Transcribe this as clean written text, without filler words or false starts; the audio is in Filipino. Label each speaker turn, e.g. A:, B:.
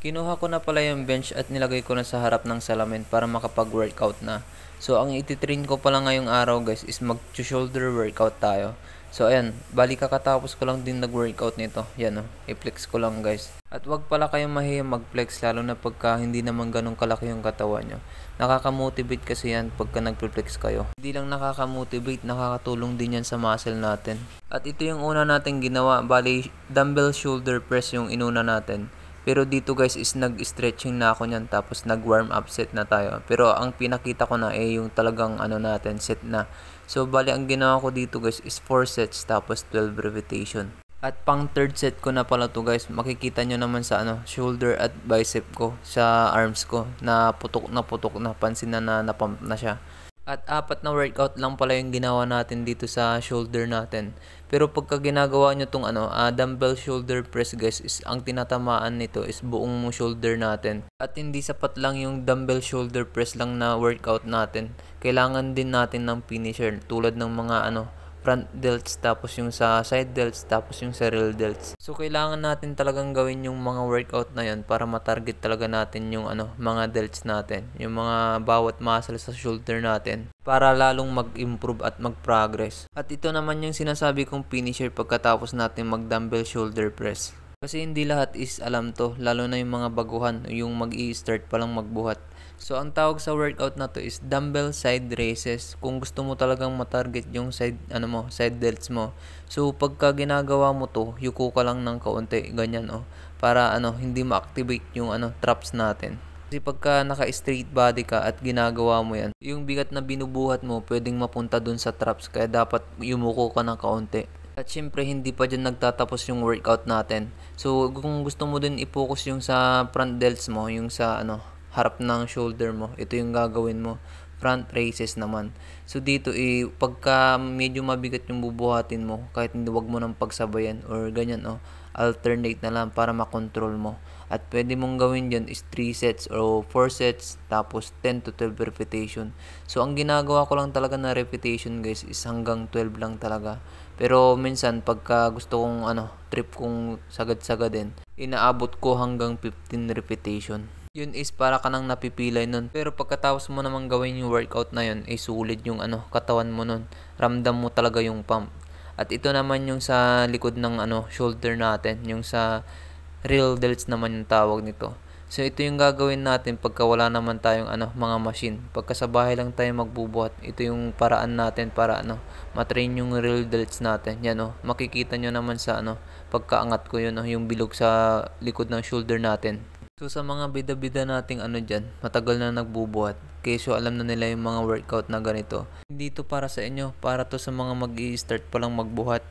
A: Kinuha ko na pala yung bench at nilagay ko na sa harap ng salamin para makapag-workout na. So, ang ititrain ko pala ngayong araw guys is mag-shoulder workout tayo. So, ayan, bali kakatapos ko lang din nag-workout nito. Yan o, i-flex ko lang guys. At wag pala kayong mahiya mag-flex lalo na pagka hindi naman ganun kalaki yung katawan nyo. Nakaka-motivate kasi yan pagka nag-flex kayo. Hindi lang nakaka-motivate, nakakatulong din yan sa muscle natin. At ito yung una natin ginawa, bali dumbbell shoulder press yung inuna natin. Pero dito guys is nag-stretching na ako niyan tapos nag-warm up set na tayo. Pero ang pinakita ko na yung talagang natin set na. So bali ang ginawa ko dito guys is 4 sets tapos 12 repetition. At pang third set ko na pala to guys. Makikita nyo naman sa shoulder at bicep ko sa arms ko na putok na pansin na napump na siya. At 4 na workout lang pala yung ginawa natin dito sa shoulder natin. Pero pagka ginagawa nyo tong dumbbell shoulder press guys, is ang tinatamaan nito is buong shoulder natin. At hindi sapat lang yung dumbbell shoulder press lang na workout natin. Kailangan din natin ng finisher tulad ng mga front delts, tapos yung sa side delts, tapos yung sa rear delts. So kailangan natin talagang gawin yung mga workout na yan para matarget talaga natin yung mga delts natin, yung mga bawat muscle sa shoulder natin para lalong mag-improve at mag-progress. At ito naman yung sinasabi kong finisher pagkatapos natin mag-dumbbell shoulder press. Kasi hindi lahat is alam to, lalo na yung mga baguhan, yung mag-i-start pa lang magbuhat. So, ang tawag sa workout na to is dumbbell side raises. Kung gusto mo talagang matarget yung side delts mo. So, pagka ginagawa mo to, yuko ka lang ng kaunti, ganyan para hindi ma-activate yung traps natin. Kasi pagka naka-straight body ka at ginagawa mo yan, yung bigat na binubuhat mo, pwedeng mapunta dun sa traps. Kaya dapat yumuko ka ng kaunti. At syempre, hindi pa dyan nagtatapos yung workout natin. So, kung gusto mo din i-focus yung sa front delts mo, yung sa harap ng shoulder mo, ito yung gagawin mo. Front raises naman. So, dito pagka medyo mabigat yung bubuhatin mo, kahit hindi, wag mo nang pagsabayan or ganyan, alternate na lang para makontrol mo. At pwede mong gawin dyan is 3 sets or 4 sets, tapos 10 to 12 repetition. So, ang ginagawa ko lang talaga na repetition guys is hanggang 12 lang talaga. Pero minsan pagka gusto kong trip kong sagad-sagadin, inaabot ko hanggang 15 repetition. Yun is para ka nang napipilay nun. Pero pagkatapos mo namang gawin yung workout na yun, ay sulit yung katawan mo nun. Ramdam mo talaga yung pump. At ito naman yung sa likod ng shoulder natin, yung sa real delts naman yung tawag nito. So ito yung gagawin natin pagka wala naman tayong mga machine. Pagka sa bahay lang tayo magbubuhat, ito yung paraan natin para matrain yung real delts natin. Yan makikita nyo naman sa pagkaangat ko yun yung bilog sa likod ng shoulder natin. So sa mga bida-bida nating dyan, matagal na nagbubuhat. Keso alam na nila yung mga workout na ganito. Hindi to para sa inyo, para to sa mga mag-i-start pa lang magbuhat.